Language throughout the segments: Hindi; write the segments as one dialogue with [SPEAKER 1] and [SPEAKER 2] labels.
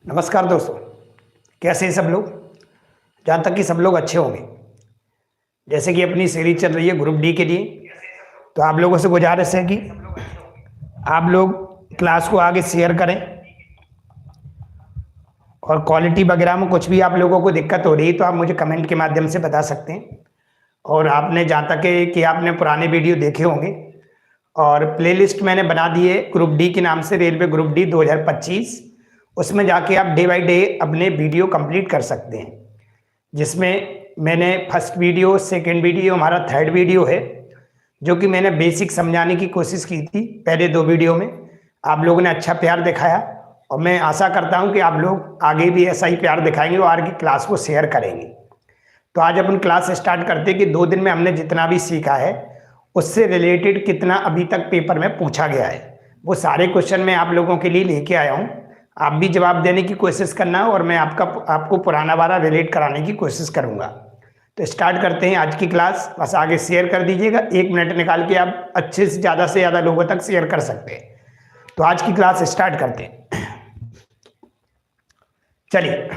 [SPEAKER 1] नमस्कार दोस्तों, कैसे हैं सब लोग। जहाँ तक कि सब लोग अच्छे होंगे। जैसे कि अपनी सीरीज चल रही है ग्रुप डी के लिए, तो आप लोगों से गुजारिश है कि आप लोग क्लास को आगे शेयर करें और क्वालिटी वगैरह में कुछ भी आप लोगों को दिक्कत हो रही है तो आप मुझे कमेंट के माध्यम से बता सकते हैं। और आपने जहाँ तक है कि आपने पुराने वीडियो देखे होंगे और प्लेलिस्ट मैंने बना दी है ग्रुप डी के नाम से, रेलवे ग्रुप डी 2025। उसमें जाके आप डे बाय डे अपने वीडियो कंप्लीट कर सकते हैं, जिसमें मैंने फर्स्ट वीडियो, सेकंड वीडियो, हमारा थर्ड वीडियो है, जो कि मैंने बेसिक समझाने की कोशिश की थी। पहले 2 वीडियो में आप लोगों ने अच्छा प्यार दिखाया और मैं आशा करता हूं कि आप लोग आगे भी ऐसा ही प्यार दिखाएंगे और आगे की क्लास को शेयर करेंगे। तो आज अपन क्लास स्टार्ट करते हैं कि 2 दिन में हमने जितना भी सीखा है उससे रिलेटेड कितना अभी तक पेपर में पूछा गया है, वो सारे क्वेश्चन मैं आप लोगों के लिए लेके आया हूँ। आप भी जवाब देने की कोशिश करना और मैं आपको पुराना वाला रिलेट कराने की कोशिश करूँगा। तो स्टार्ट करते हैं आज की क्लास। बस आगे शेयर कर दीजिएगा, 1 मिनट निकाल के आप अच्छे से ज़्यादा लोगों तक शेयर कर सकते हैं। तो आज की क्लास स्टार्ट करते हैं। चलिए,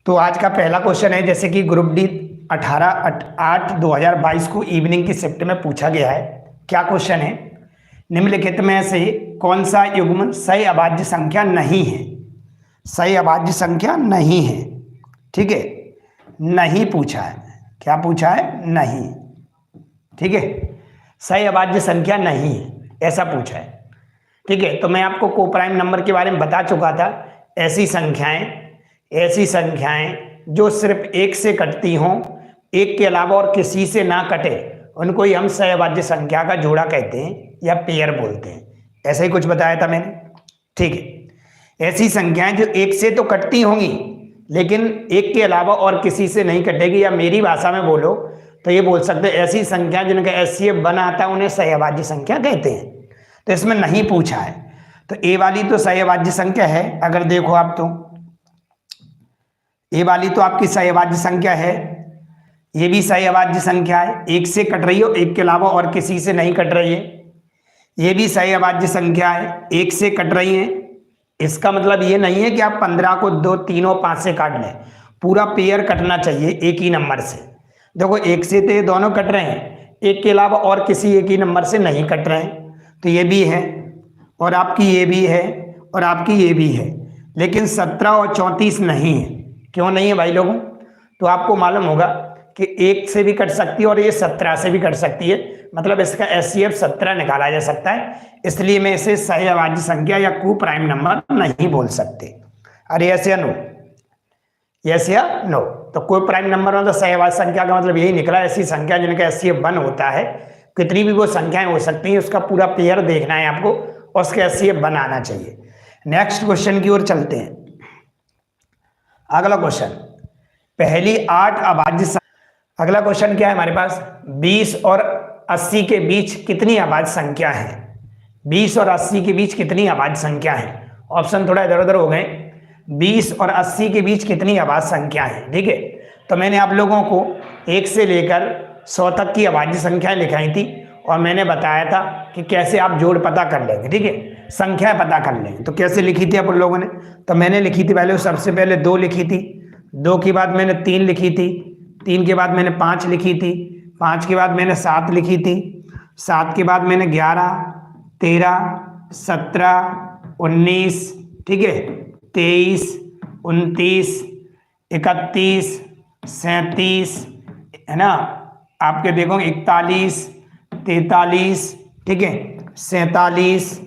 [SPEAKER 1] तो आज का पहला क्वेश्चन है, जैसे कि ग्रुप डी 18/8/2022 को इवनिंग की शिफ्ट में पूछा गया है। क्या क्वेश्चन है, निम्नलिखित में से कौन सा युग्म सही अभाज्य संख्या नहीं है। सही अभाज्य संख्या नहीं है, ठीक है, नहीं पूछा है। क्या पूछा है? नहीं, ठीक है, सही अभाज्य संख्या नहीं है, ऐसा पूछा है, ठीक है। तो मैं आपको कोप्राइम नंबर के बारे में बता चुका था। ऐसी संख्याएं जो सिर्फ 1 से कटती हों, 1 के अलावा और किसी से ना कटे, उनको ही हम सही अभाज्य संख्या का जोड़ा कहते हैं या पेयर बोलते हैं। ऐसा ही कुछ बताया था मैंने, ठीक है। ऐसी संख्याएं जो 1 से तो कटती होंगी लेकिन 1 के अलावा और किसी से नहीं कटेगी, या मेरी भाषा में बोलो तो ये बोल सकते हैं ऐसी संख्या जिनका HCF बना आता है उन्हें सही अभाज्य संख्या कहते हैं। तो इसमें नहीं पूछा है, तो ए वाली तो सही अभाज्य संख्या है। अगर देखो आप तो ए वाली तो आपकी सही अभाज्य संख्या है, ये भी सही अभाज्य संख्या है, 1 से कट रही हो, 1 के अलावा और किसी से नहीं कट रही है। ये भी सही अभाज्य संख्या है, 1 से कट रही है। इसका मतलब ये नहीं है कि आप 15 को 2, 3 और 5 से काट लें, पूरा पेयर कटना चाहिए एक ही नंबर से। देखो 1 से तो ये दोनों कट रहे हैं, 1 के अलावा और किसी एक ही नंबर से नहीं कट रहे हैं, तो ये भी है और आपकी ये भी है और आपकी ये भी है। लेकिन 17 और 34 नहीं है। क्यों नहीं है भाई लोगों? तो आपको मालूम होगा कि 1 से भी कट सकती है और ये 17 से भी कट सकती है, मतलब इसका HCF 17 निकाला जा सकता है। इसलिए मैं इसे सही अभाज्य संख्या या को प्राइम नंबर नहीं बोल सकते। अरे यस या नो? यस या नो? तो को प्राइम नंबर मतलब सही अभाज्य संख्या का मतलब यही निकला, ऐसी संख्या जिनका HCF 1 होता है। कितनी भी वो संख्याएं हो सकती हैं, उसका पूरा पेयर देखना है आपको और उसके HCF बनाना चाहिए। नेक्स्ट क्वेश्चन की ओर चलते हैं। अगला क्वेश्चन, पहली 8 अभाज्य। अगला क्वेश्चन क्या है हमारे पास, 20 और 80 के बीच कितनी अभाज्य संख्या है। 20 और 80 के बीच कितनी अभाज्य संख्या है। ऑप्शन थोड़ा इधर उधर हो गए। 20 और 80 के बीच कितनी अभाज्य संख्या है, ठीक है। तो मैंने आप लोगों को 1 से लेकर 100 तक की अभाज्य संख्याएं लिखाई थी और मैंने बताया था कि कैसे आप जोड़ पता कर लेंगे, ठीक है, संख्याएं पता कर लेंगे। तो कैसे लिखी थी आप लोगों ने? तो मैंने लिखी थी पहले, सबसे पहले 2 लिखी थी, 2 के बाद मैंने 3 लिखी थी, 3 के बाद मैंने 5 लिखी थी, 5 के बाद मैंने 7 लिखी थी, 7 के बाद मैंने 11, 13, 17, 19, ठीक है, 23, 29, 31, 37, है ना, आपके देखो 41, 43, ठीक है, 47,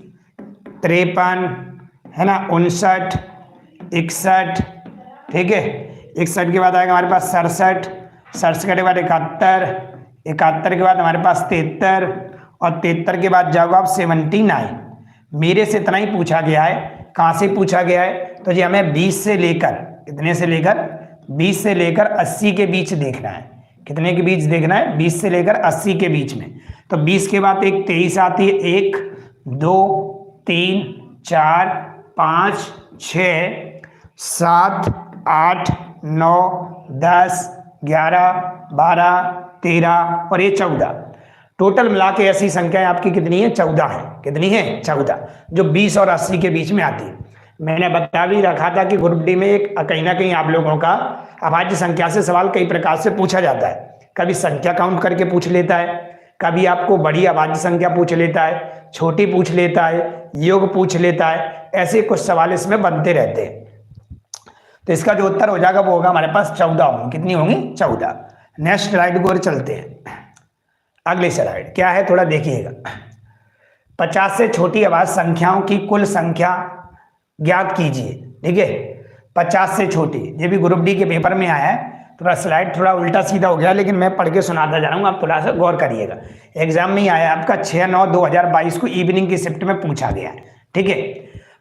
[SPEAKER 1] 53, है ना, 59, 61, ठीक है, 61 के बाद आएगा हमारे पास 67, 67 के बाद 71, 71 के बाद हमारे पास 73 और 73 के बाद जाओगे आप 79। मेरे से इतना ही पूछा गया है। कहाँ से पूछा गया है? तो जी हमें 20 से लेकर, कितने से लेकर? 20 से लेकर 80 के बीच देखना है। कितने के बीच देखना है? 20 से लेकर 80 के बीच में। तो 20 के बाद एक 23 आती है, 1, 2, 3, 4, 5, 6, 7, 8, 9, 10, 11, 12, 13 और ये 14। टोटल मिला के ऐसी संख्याएं आपकी कितनी है? 14 है। कितनी है? 14, जो 20 और 80 के बीच में आती है। मैंने बता भी रखा था कि ग्रुप डी में एक कहीं ना कहीं आप लोगों का अभाज्य संख्या से सवाल कई प्रकार से पूछा जाता है। कभी संख्या काउंट करके पूछ लेता है, कभी आपको बड़ी अभाज्य संख्या पूछ लेता है, छोटी पूछ लेता है, योग पूछ लेता है, ऐसे कुछ सवाल इसमें बनते रहते हैं। तो इसका जो उत्तर हो जाएगा वो होगा हमारे पास 14 होंगी। कितनी होंगी? 14। नेक्स्ट स्लाइड को चलते हैं। अगले स्लाइड क्या है थोड़ा देखिएगा। 50 से छोटी अभाज्य संख्याओं की कुल संख्या ज्ञात कीजिए। ठीक है, 50 से छोटी, ये भी ग्रुप डी के पेपर में आया है। थोड़ा स्लाइड थोड़ा उल्टा सीधा हो गया, लेकिन मैं पढ़ के सुनाता जा रहा हूँ, आप थोड़ा सा गौर करिएगा। एग्जाम में ही आया आपका 6/9/2022 को इवनिंग की शिफ्ट में पूछा गया है। ठीक है,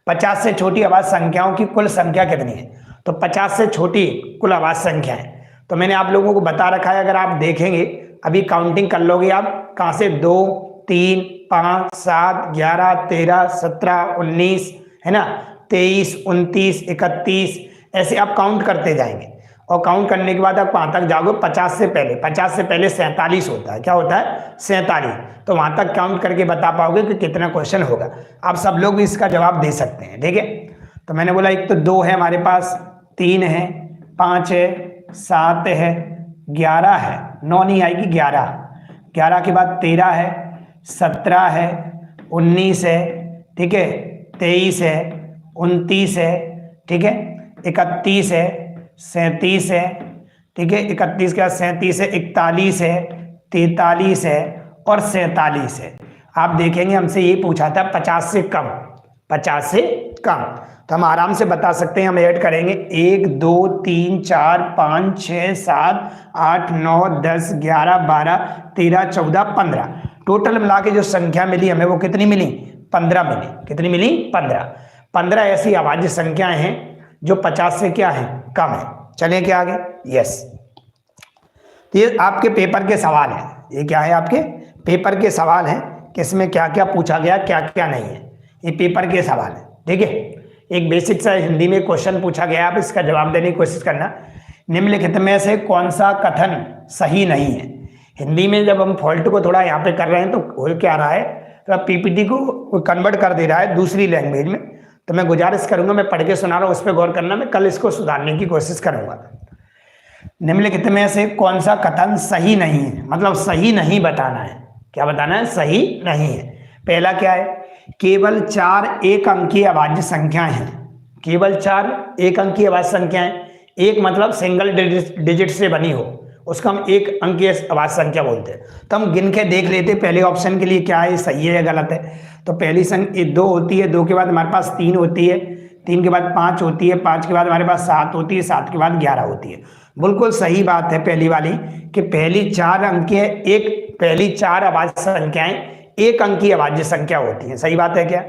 [SPEAKER 1] 50 से छोटी अभाज्य संख्याओं की कुल संख्या कितनी है? तो 50 से छोटी कुल अभाज्य संख्या है। तो मैंने आप लोगों को बता रखा है, अगर आप देखेंगे अभी काउंटिंग कर लोगे आप कहाँ से, 2 3 5 7 11 13 17 19 है ना, 23 29 31, ऐसे आप काउंट करते जाएंगे। और काउंट करने के बाद आप कहाँ तक जाओगे? 50 से पहले। 50 से पहले 47 होता है। क्या होता है? 47। तो वहां तक काउंट करके बता पाओगे कि कितना क्वेश्चन होगा। आप सब लोग भी इसका जवाब दे सकते हैं। ठीक है, तो मैंने बोला एक तो 2 है हमारे पास, 3 है, 5 है, 7 है, 11 है, 9 नहीं आएगी, 11 के बाद 13 है, 17 है, 19 है, ठीक है, 23 है, 29 है, ठीक है, 31 है, 37 है, ठीक है, 31 के बाद 37 है, 41 है, 43 है और 47 है। आप देखेंगे हमसे ये पूछा था 50 से कम, 50 से कम, तो हम आराम से बता सकते हैं। हम ऐड करेंगे 1 2 3 4 5 6 7 8 9 10 11 12 13 14 15, टोटल मिला के जो संख्या मिली हमें वो कितनी मिली? 15 मिली। कितनी मिली? 15 ऐसी अभाज्य संख्याएं हैं जो 50 से क्या है? कम है। चलें क्या आगे? यस, तो ये आपके पेपर के सवाल है। ये क्या है? आपके पेपर के सवाल हैं कि इसमें क्या क्या पूछा गया, क्या क्या नहीं है। ये पेपर के सवाल है। ठीक है, एक बेसिक सा हिंदी में क्वेश्चन पूछा गया, आप इसका जवाब देने की कोशिश करना। निम्नलिखित में से कौन सा कथन सही नहीं है? हिंदी में जब हम फॉल्ट को थोड़ा यहाँ पे कर रहे हैं तो हो क्या रहा है, तो पीपीटी को कन्वर्ट कर दे रहा है दूसरी लैंग्वेज में। तो मैं गुजारिश करूंगा, मैं पढ़ के सुना रहा हूँ, उस पर गौर करना, मैं कल इसको सुधारने की कोशिश करूंगा। निम्नलिखित में से कौन सा कथन सही नहीं है? मतलब सही नहीं बताना है। क्या बताना है? सही नहीं है। पहला क्या है? केवल 4 एक अंकीय अभाज्य संख्याएं हैं। केवल 4 एक अंकीय अभाज्य संख्याएं, एक मतलब सिंगल डिजिट से बनी हो, उसको हम एक अंकीय अभाज्य संख्या बोलते हैं। तो हम गिन के देख लेते पहले ऑप्शन के लिए क्या है, सही है या गलत है। तो पहली संख्या 2 होती है, 2 के बाद हमारे पास 3 होती है, 3 के बाद 5 होती है, 5 के बाद हमारे पास 7 होती है, 7 के बाद 11 होती है। बिल्कुल सही बात है पहली वाली कि पहली 4 अंकीय पहली 4 अभाज्य संख्याएं एक अंकीय अभाज्य संख्या होती है। सही बात है क्या?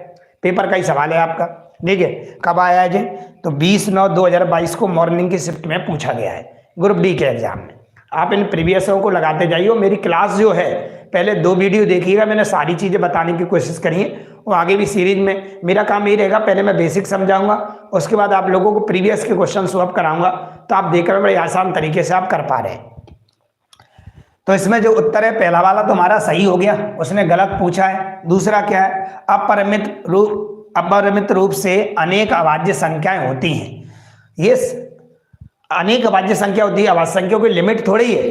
[SPEAKER 1] पेपर का ही सवाल है आपका। ठीक है, कब आया है जी? तो 20/9/2022 को मॉर्निंग की शिफ्ट में पूछा गया है ग्रुप डी के एग्जाम में। आप इन प्रीवियसों को लगाते जाइए। मेरी क्लास जो है पहले 2 वीडियो देखिएगा, मैंने सारी चीजें बताने की कोशिश करी है। और आगे भी सीरीज में मेरा काम यही रहेगा, पहले मैं बेसिक समझाऊंगा, उसके बाद आप लोगों को प्रीवियस के क्वेश्चन सॉल्व कराऊंगा, तो आप देखकर बड़े आसान तरीके से आप कर पा रहे हैं। तो इसमें जो उत्तर है पहला वाला तो हमारा सही हो गया, उसने गलत पूछा है। दूसरा क्या है? अपरिमित रूप से अनेक अभाज्य संख्याएं होती हैं। ये अनेक अभाज्य संख्या होती है, अभाज्य संख्याओं की लिमिट थोड़ी है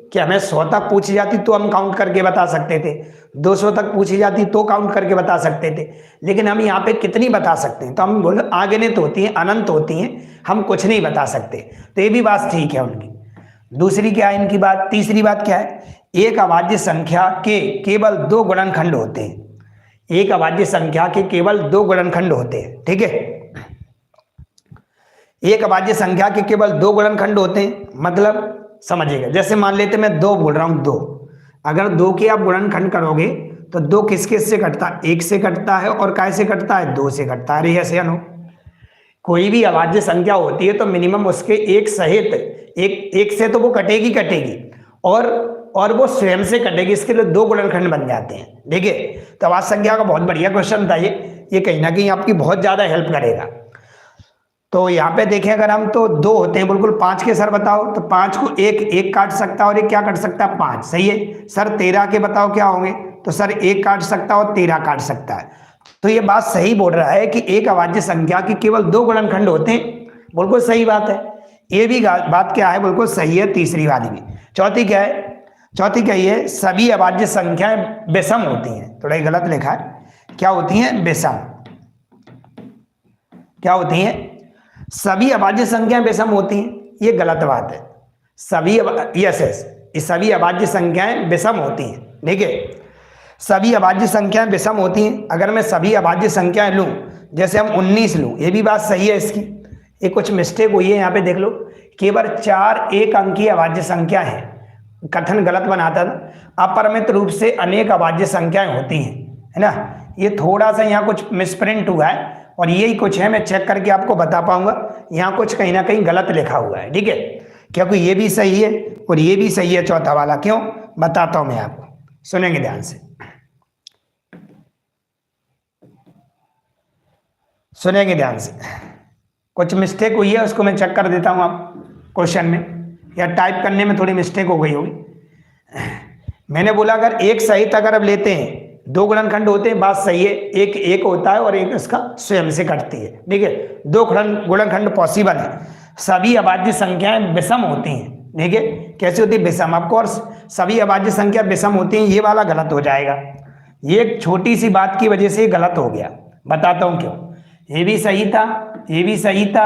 [SPEAKER 1] कि हमें 100 तक पूछी जाती तो हम काउंट करके बता सकते थे, 200 तक पूछी जाती तो काउंट करके बता सकते थे, लेकिन हम यहाँ पे कितनी बता सकते हैं? तो हम बोले अगणित होती हैं, अनंत होती हैं, हम कुछ नहीं बता सकते। तो ये भी बात ठीक है उनकी। दूसरी क्या है इनकी बात? तीसरी बात क्या है? एक अभाज्य संख्या के केवल 2 गुणनखंड होते हैं। एक अभाज्य संख्या के केवल 2 गुणनखंड होते हैं। ठीक है, एक अभाज्य संख्या के केवल 2 गुणनखंड होते हैं, मतलब समझिएगा, जैसे मान लेते मैं 2 बोल रहा हूं, 2, अगर 2 के आप गुणनखंड करोगे तो 2 किस किस से कटता है? 1 से कटता है। और काय से कटता है? 2 से कटता है। ऐसे अनु कोई भी अभाज्य संख्या होती है तो मिनिमम उसके एक सहित एक से तो वो कटेगी और वो स्वयं से कटेगी, इसके लिए 2 गुणनखंड बन जाते हैं। ठीक है, तो अभाज्य संख्या का बहुत बढ़िया क्वेश्चन था ये कहीं ना कहीं आपकी बहुत ज्यादा हेल्प करेगा। तो यहाँ पे देखें अगर हम, तो 2 होते हैं बिल्कुल। 5 के सर बताओ, तो 5 को एक काट सकता है और एक क्या काट सकता है? 5। सही है सर। 13 के बताओ क्या होंगे? तो सर 1 काट सकता है और 13 काट सकता है। तो ये बात सही बोल रहा है कि एक अभाज्य संख्या की केवल 2 गुणनखंड होते हैं, बिल्कुल सही बात है। ये भी बात क्या है, बिल्कुल सही है। तीसरी वाली भी। चौथी क्या है, चौथी क्या है, सभी अभाज्य संख्याएं विषम होती हैं। थोड़ा गलत लिखा है, क्या होती हैं, विषम। क्या होती हैं, सभी अभाज्य संख्याएं विषम होती हैं, ये गलत बात है। सभी यस यस, ये सभी अभाज्य संख्याएं विषम होती हैं, ठीक है, सभी अभाज्य संख्याएं विषम होती हैं। अगर मैं सभी अभाज्य संख्याएं लूं, जैसे हम 19 लूं, ये भी बात सही है इसकी। ये कुछ मिस्टेक हुई है यहाँ पे, देख लो, केवल 4 एक अंकीय अभाज्य संख्या है, कथन गलत बनाता था। अपरिमित रूप से अनेक अभाज्य संख्याएं होती हैं, है ना। ये थोड़ा सा यहाँ कुछ मिसप्रिंट हुआ है, और यही कुछ है, मैं चेक करके आपको बता पाऊंगा। यहाँ कुछ कहीं ना कहीं गलत लिखा हुआ है, ठीक है, क्योंकि ये भी सही है और ये भी सही है चौथा वाला। क्यों, बताता हूं मैं आपको, सुनेंगे ध्यान से, सुनेंगे ध्यान से। कुछ मिस्टेक हुई है, उसको मैं चेक कर देता हूं आप क्वेश्चन में, या टाइप करने में थोड़ी मिस्टेक हो गई होगी। मैंने बोला अगर एक सहित अगर अब लेते हैं, 2 गुणनखंड होते हैं, बात सही है, एक एक होता है और एक इसका स्वयं से कटती है, ठीक है। 2 गुणनखंड पॉसिबल है, सभी अभाज्य संख्याएं विषम होती हैं, ठीक है। कैसे होती है, विषम, ऑफ कोर्स सभी अभाज्य संख्या विषम होती हैं। ये वाला गलत हो जाएगा, ये एक छोटी सी बात की वजह से गलत हो गया, बताता हूं क्यों। ये भी सही था, ये भी सही था,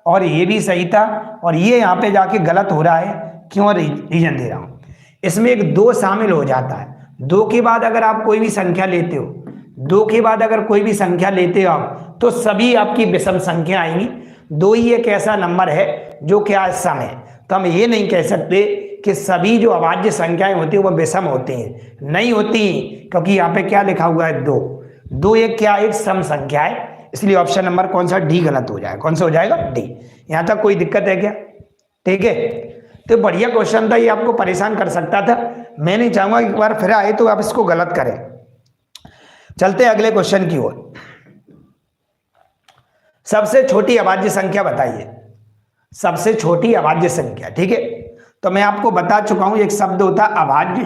[SPEAKER 1] और ये भी सही था, और ये यहाँ पे जाके गलत हो रहा है, क्यों, रीजन दे रहा हूं। इसमें एक 2 शामिल हो जाता है। 2 के बाद अगर आप कोई भी संख्या लेते हो, 2 के बाद अगर कोई भी संख्या लेते हो आप, तो सभी आपकी विषम संख्या आएंगी। 2 ही एक ऐसा नंबर है जो क्या सम है, तो हम ये नहीं कह सकते कि सभी जो अभाज्य संख्याएं होती है वो विषम होती हैं, नहीं होती, क्योंकि यहाँ पे क्या लिखा हुआ है, 2। 2 एक क्या, एक सम संख्या है, इसलिए ऑप्शन नंबर कौन सा, डी गलत हो जाएगा। कौन सा हो जाएगा, डी। यहां तक कोई दिक्कत है क्या, ठीक है। तो बढ़िया क्वेश्चन था, ये आपको परेशान कर सकता था। मैं नहीं चाहूंगा एक बार फिर आए तो आप इसको गलत करें। चलते अगले क्वेश्चन की ओर। सबसे छोटी अभाज्य संख्या बताइए, सबसे छोटी अभाज्य संख्या, ठीक है। तो मैं आपको बता चुका हूं, एक शब्द होता है अभाज्य।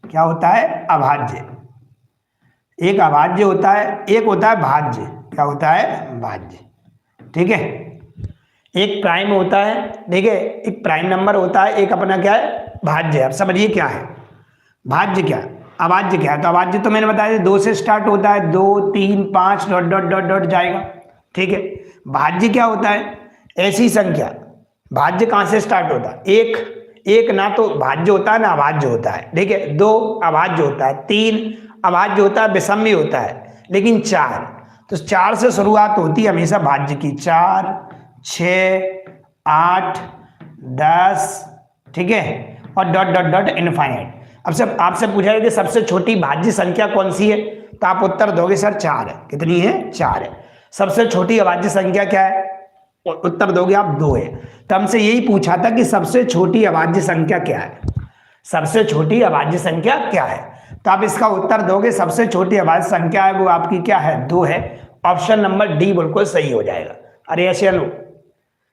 [SPEAKER 1] क्या होता है, अभाज्य। एक अभाज्य होता है, एक होता है भाज्य। क्या होता है, भाज्य, ठीक है। एक प्राइम होता है, ठीक है, एक प्राइम नंबर होता है, एक अपना क्या है, भाज्य। अब समझिए क्या है भाज्य, क्या अभाज्य क्या है। तो अभाज्य तो मैंने बताया 2 से स्टार्ट होता है, 2 3 5 डॉट डॉट डॉट डॉट जाएगा, ठीक है। भाज्य क्या होता है, ऐसी संख्या। भाज्य कहां से स्टार्ट होता है, एक ना तो भाज्य होता है ना अभाज्य होता है, ठीक है। 2 अभाज्य होता है, 3 अभाज्य होता है, विषम भी होता है, लेकिन 4, तो 4 से शुरुआत होती है हमेशा भाज्य की। 4 6 8 10, ठीक है, और डॉट डॉट डॉट इनफाइनाइट। अब सब आपसे पूछा है कि सबसे छोटी भाज्य संख्या कौन सी है, तो आप उत्तर दोगे सर 4 है। कितनी है, 4 है। सबसे छोटी अभाज्य संख्या क्या है, उत्तर दोगे आप 2 है। तो हमसे यही पूछा था कि सबसे छोटी अभाज्य संख्या क्या है, सबसे छोटी अभाज्य संख्या क्या है। तो आप इसका उत्तर दोगे सबसे छोटी अभाज्य संख्या है वो आपकी क्या है, 2 है। ऑप्शन नंबर डी बिल्कुल सही हो जाएगा। अरे ऐसे लो,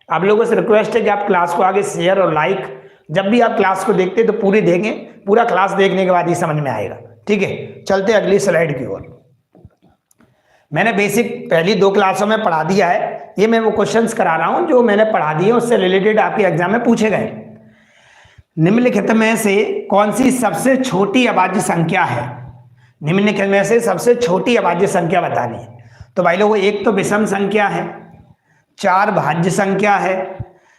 [SPEAKER 1] आप लोगों से रिक्वेस्ट है कि आप क्लास को आगे शेयर और लाइक, जब भी आप क्लास को देखते तो पूरी देखें, पूरा क्लास देखने के बाद ही समझ में आएगा, ठीक है। चलते अगली स्लाइड की ओर। मैंने बेसिक पहली 2 क्लासों में पढ़ा दिया है, ये मैं वो क्वेश्चंस करा रहा हूं जो मैंने पढ़ा दिए, उससे रिलेटेड आपके एग्जाम में पूछे गए। निम्नलिखित में से कौन सी सबसे छोटी अभाज्य संख्या है, निम्नलिखित में से सबसे छोटी अभाज्य संख्या बतानी है। तो भाई लोगों, एक तो विषम संख्या है, 4 भाज्य संख्या है,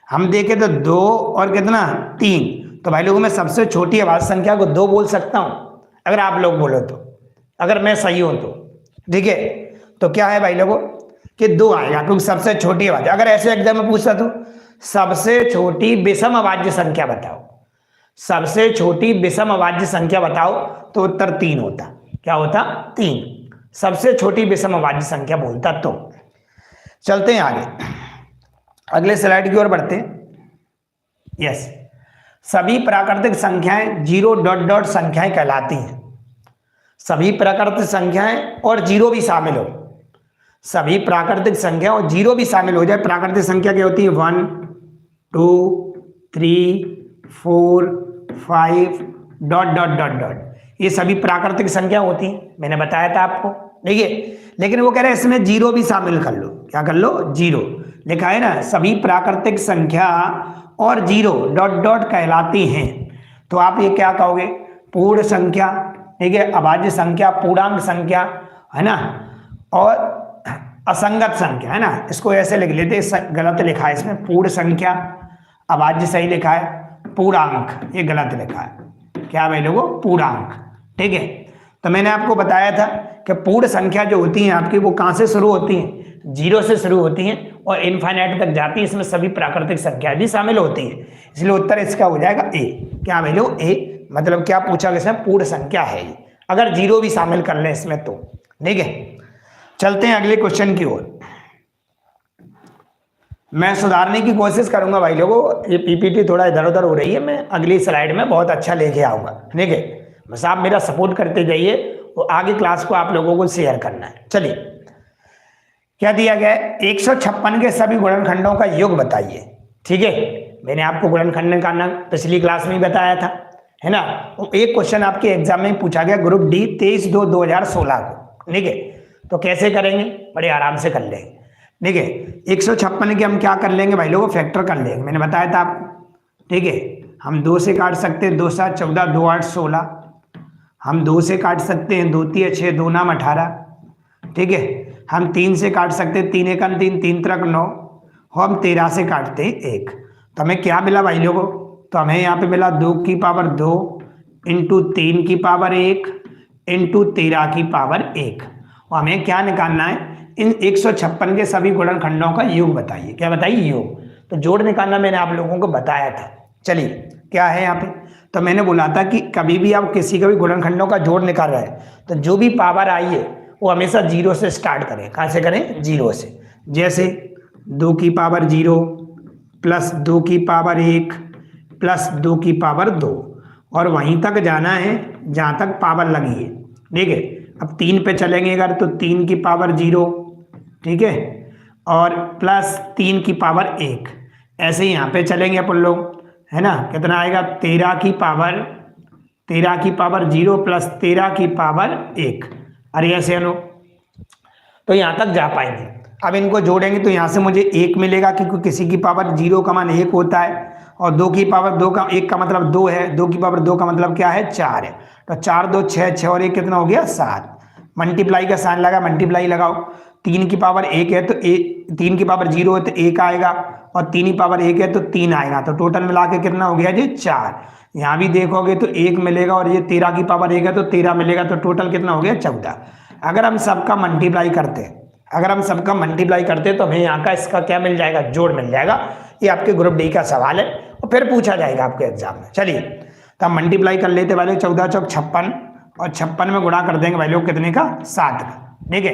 [SPEAKER 1] हम देखें तो 2 और कितना 3। तो भाई लोगों, मैं सबसे छोटी अभाज्य संख्या को 2 बोल सकता हूं, अगर आप लोग बोलो तो, अगर मैं सही हूं तो, ठीक है। तो क्या है भाई लोगों कि 2 आएगा, क्योंकि सबसे छोटी अभाज्य। अगर ऐसे एग्जाम में पूछता तो सबसे छोटी विषम अभाज्य संख्या बताओ, सबसे छोटी विषम अभाज्य संख्या बताओ, तो उत्तर 3 होता। क्या होता, 3, सबसे छोटी विषम अभाज्य संख्या बोलता। तो चलते हैं आगे, अगले स्लाइड की ओर बढ़ते हैं। यस, सभी प्राकृतिक संख्याएं 0 डॉट डॉट संख्याएं कहलाती हैं। सभी प्राकृतिक संख्याएं और 0 भी शामिल हो, सभी प्राकृतिक संख्या और 0 भी शामिल हो जाए। प्राकृतिक संख्या क्या होती है, 1 2 3 4 5 डॉट डॉट डॉट डॉट, ये सभी प्राकृतिक संख्या होती हैं, मैंने बताया था आपको, ठीक है। लेकिन वो कह रहे हैं इसमें जीरो भी शामिल कर लो। क्या कर लो? जीरो। लिखा है ना, सभी प्राकृतिक संख्या और जीरो डॉट डॉट कहलाती हैं। तो आप ये क्या कहोगे? पूर्ण संख्या, ठीक है, अभाज्य संख्या, पूर्णांक संख्या, है ना, और असंगत संख्या, है ना। इसको ऐसे लिख लेते, गलत लिखा है इसमें, पूर्ण संख्या, अभाज्य सही लिखा है, पूर्णांक ये गलत लिखा है। क्या भाई लोगों? पूर्णांक। ठीक है, तो मैंने आपको बताया था कि पूर्ण संख्या जो होती हैं आपकी वो कहाँ से शुरू होती हैं? जीरो से शुरू होती हैं और इनफाइनाइट तक जाती है। इसमें सभी प्राकृतिक संख्या भी शामिल होती है, इसलिए उत्तर इसका हो जाएगा ए। क्या भाई लोग? ए। मतलब क्या पूछा गया? इसमें पूर्ण संख्या है ये, अगर जीरो भी शामिल कर लें इसमें तो। ठीक है, चलते हैं अगले क्वेश्चन की ओर। मैं सुधारने की कोशिश करूंगा भाई लोगों, ये पीपीटी थोड़ा इधर उधर हो रही है, मैं अगली स्लाइड में बहुत अच्छा लेके आऊंगा। ठीक है, बस आप मेरा सपोर्ट करते जाइए, वो आगे क्लास को आप लोगों को शेयर करना है। चलिए, क्या दिया गया है? 156 के सभी गुणनखंडों का योग बताइए। ठीक है, मैंने आपको गुणनखंड का नाम पिछली क्लास में ही बताया था, है ना। एक क्वेश्चन आपके एग्जाम में पूछा गया ग्रुप डी 23/2/2016 को। ठीक है, तो कैसे करेंगे? बड़े आराम से कर लेंगे। ठीक है, 156 के हम क्या कर लेंगे भाई लोगों? फैक्टर कर लेंगे, मैंने बताया था आपको। ठीक है, हम 2 से काट सकते हैं, 2 7 14, 2 8 16। हम 2 से काट सकते हैं, 2 3 6, 2 9 18। ठीक है, हम 3 से काट सकते हैं, 3 1 3, 3 3 9। हम 13 से काटते हैं 1। तो हमें क्या मिला भाई लोगों? तो हमें यहाँ पे मिला 2 की पावर 2 इंटू 3 की पावर 1 इंटू 13 की पावर 1। और हमें क्या निकालना है? इन 156 के सभी गुणनखंडों का योग बताइए। क्या बताइए? योग। तो जोड़ निकालना मैंने आप लोगों को बताया था। चलिए, क्या है यहाँ पे? तो मैंने बोला था कि कभी भी आप किसी का भी गुणनखंडों का जोड़ निकाल रहे हैं तो जो भी पावर आई है वो हमेशा जीरो से स्टार्ट करें। कहाँ से करें? जीरो से। जैसे 2 की पावर 0 प्लस 2 की पावर 1 प्लस 2 की पावर 2, और वहीं तक जाना है जहाँ तक पावर लगी है। ठीक है, अब 3 पे चलेंगे अगर तो 3 की पावर 0, ठीक है, और प्लस 3 की पावर 1। ऐसे ही यहाँ पे चलेंगे अपन लोग, है ना। कितना आएगा? 13 की पावर 0 प्लस 13 की पावर 1। अरे ऐसे है लो, तो यहाँ तक जा पाएंगे। अब इनको जोड़ेंगे तो यहाँ से मुझे 1 मिलेगा, क्योंकि किसी की पावर 0 का मान 1 होता है, और 2 की पावर 2 का 1 का मतलब 2 है, 2 की पावर 2 का मतलब क्या है? 4 है। तो 4 2 6, 6 और 1 कितना हो गया? 7। मल्टीप्लाई का साइन लगा, मल्टीप्लाई लगाओ। 3 की पावर 1 है तो 3 की पावर 0 है तो 1 आएगा, और 3 की पावर 1 है तो 3 आएगा। तो टोटल मिला के कितना हो गया जी? 4। यहाँ भी देखोगे तो 1 मिलेगा, और ये 13 की पावर 1 है तो 13 मिलेगा, तो टोटल कितना हो गया? 14। अगर हम सबका मल्टीप्लाई करते हैं तो हमें यहाँ का इसका क्या मिल जाएगा? जोड़ मिल जाएगा। ये आपके ग्रुप डी का सवाल है और फिर पूछा जाएगा आपके एग्जाम में। चलिए, तो हम मल्टीप्लाई कर लेते वाले 14 चौक 56, और 56 में गुणा कर देंगे भाई लोग कितने का? 7 का। ठीक है,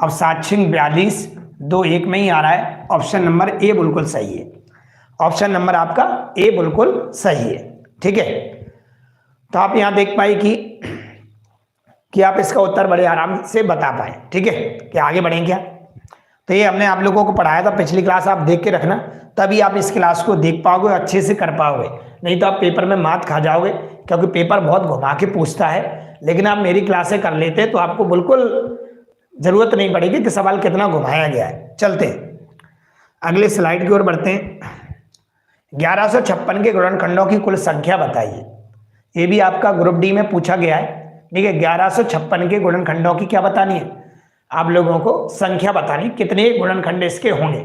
[SPEAKER 1] अब 7 6 42, 2 1 में ही आ रहा है। ऑप्शन नंबर ए बिल्कुल सही है। ऑप्शन नंबर आपका ए बिल्कुल सही है। ठीक है, तो आप यहाँ देख पाए कि आप इसका उत्तर बड़े आराम से बता पाए। ठीक है, कि आगे बढ़ें क्या? तो ये हमने आप लोगों को पढ़ाया था पिछली क्लास, आप देख के रखना, तभी आप इस क्लास को देख पाओगे, अच्छे से कर पाओगे। नहीं तो आप पेपर में मात खा जाओगे, क्योंकि पेपर बहुत घुमा के पूछता है। लेकिन आप मेरी क्लासें कर लेते तो आपको बिल्कुल जरूरत नहीं पड़ेगी कि सवाल कितना घुमाया गया है। चलते अगले स्लाइड की ओर बढ़ते हैं। 1156 के गुणनखंडों की कुल संख्या बताइए। ये भी आपका ग्रुप डी में पूछा गया है। ठीक है, 1156 के गुणनखंडों की क्या बतानी है? आप लोगों को संख्या बतानी, कितने गुणनखंड इसके होंगे।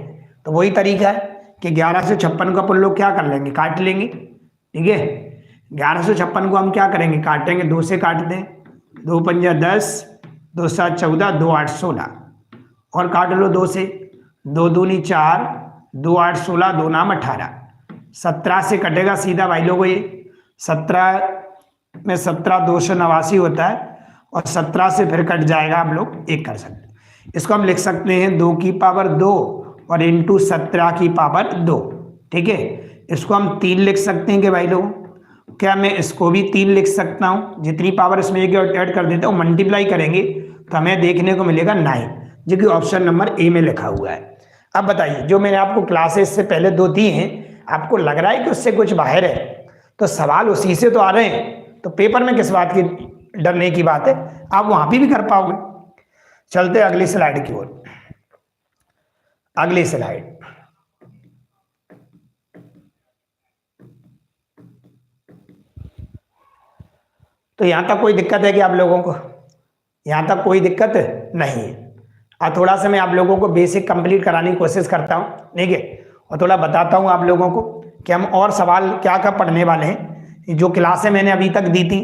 [SPEAKER 1] तो वही तरीका है कि 1156 को अपन लोग क्या कर लेंगे? काट लेंगे। ठीक है, 1156 को हम क्या करेंगे? काटेंगे। 2 से काट दें, 2 पंजा 10, 2 7 14, 2 8 16, और काट लो 2 से, 2 दूनी 4, 2 8 16, 2 9 18। 17 से कटेगा सीधा भाई लोगों, ये 17 में 17 289 होता है, और 17 से फिर कट जाएगा, आप लोग 1 कर सकते हैं। इसको हम लिख सकते हैं 2 की पावर 2 और इंटू 17 की पावर 2। ठीक है, इसको हम 3 लिख सकते हैं कि भाई लोग, क्या मैं इसको भी 3 लिख सकता हूँ? जितनी पावर इसमें एक ऐड कर देता हूँ, मल्टीप्लाई करेंगे तो हमें देखने को मिलेगा 9, जो कि ऑप्शन नंबर ए में लिखा हुआ है। अब बताइए, जो मैंने आपको क्लासेस से पहले 2 दी हैं, आपको लग रहा है कि उससे कुछ बाहर है, तो सवाल उसी से तो आ रहे हैं, तो पेपर में किस बात की डरने की बात है? आप वहां भी कर पाओगे। चलते अगली स्लाइड की ओर। अगली स्लाइड। तो यहां तक कोई दिक्कत है कि आप लोगों को? यहां तक कोई दिक्कत नहीं है। और थोड़ा सा मैं आप लोगों को बेसिक कंप्लीट कराने की कोशिश करता हूं, ठीक है, और थोड़ा बताता हूं आप लोगों को कि हम और सवाल क्या क्या पढ़ने वाले हैं। जो क्लासें मैंने अभी तक दी थी,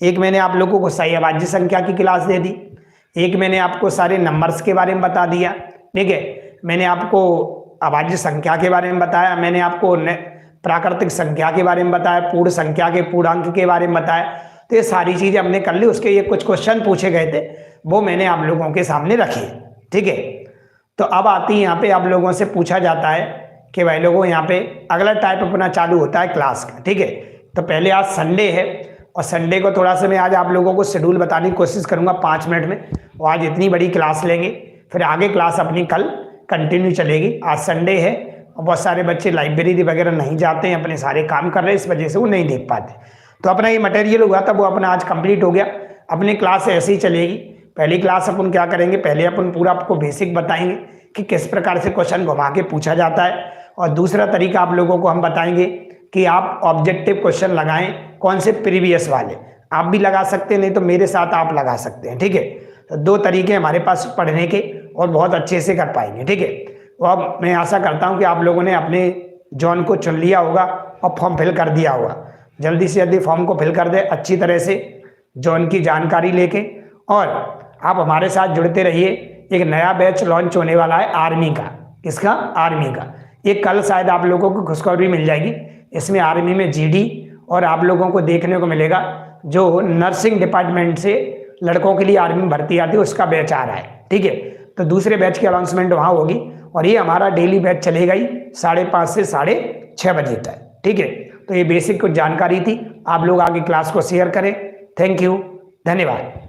[SPEAKER 1] एक मैंने आप लोगों को सही अभाज्य संख्या की क्लास दे दी, एक मैंने आपको सारे नंबर्स के बारे में बता दिया, ठीक है, मैंने आपको अभाज्य संख्या के बारे में बताया, मैंने आपको प्राकृतिक संख्या के बारे में बताया, पूर्ण संख्या के पूर्णांक के बारे में बताया। तो ये सारी चीजें हमने कर ली। उसके ये कुछ क्वेश्चन पूछे गए थे, वो मैंने आप लोगों के सामने रखे, ठीक है। तो अब आती है यहाँ पे आप लोगों से पूछा जाता है कि भाई लोगों यहाँ पे अगला टाइप अपना चालू होता है क्लास का, ठीक है। तो पहले आज संडे है और संडे को थोड़ा सा मैं आज आप लोगों को शेड्यूल बताने की कोशिश करूंगा 5 मिनट में। और आज इतनी बड़ी क्लास लेंगे, फिर आगे क्लास अपनी कल कंटिन्यू चलेगी। आज संडे है और बहुत सारे बच्चे लाइब्रेरी वगैरह नहीं जाते हैं, अपने सारे काम कर रहे हैं, इस वजह से वो नहीं देख पाते। तो अपना ये मटेरियल हुआ था वो अपना आज कंप्लीट हो गया। अपनी क्लास ऐसे ही चलेगी। पहली क्लास अपन क्या करेंगे, पहले अपन पूरा आपको बेसिक बताएंगे कि किस प्रकार से क्वेश्चन घुमा के पूछा जाता है, और दूसरा तरीका आप लोगों को हम बताएंगे कि आप ऑब्जेक्टिव क्वेश्चन लगाएं, कौन से प्रीवियस वाले। आप भी लगा सकते हैं, नहीं तो मेरे साथ आप लगा सकते हैं, ठीक है। तो 2 तरीके हमारे पास पढ़ने के और बहुत अच्छे से कर पाएंगे, ठीक है। तो अब मैं आशा करता हूं कि आप लोगों ने अपने जॉन को चुन लिया होगा और फॉर्म फिल कर दिया होगा। जल्दी से जल्दी फॉर्म को फिल कर दे अच्छी तरह से जॉन की जानकारी लेके, और आप हमारे साथ जुड़ते रहिए। एक नया बैच लॉन्च होने वाला है आर्मी का। किसका? आर्मी का। ये कल शायद आप लोगों को खुशखबरी मिल जाएगी। इसमें आर्मी में जीडी और आप लोगों को देखने को मिलेगा जो नर्सिंग डिपार्टमेंट से लड़कों के लिए आर्मी में भर्ती आती है, उसका बैच आ रहा है, ठीक है। तो दूसरे बैच की अनाउंसमेंट वहाँ होगी, और ये हमारा डेली बैच चलेगा ही 5:30 से 6:30 बजे तक, ठीक है। तो ये बेसिक कुछ जानकारी थी। आप लोग आगे क्लास को शेयर करें। थैंक यू, धन्यवाद।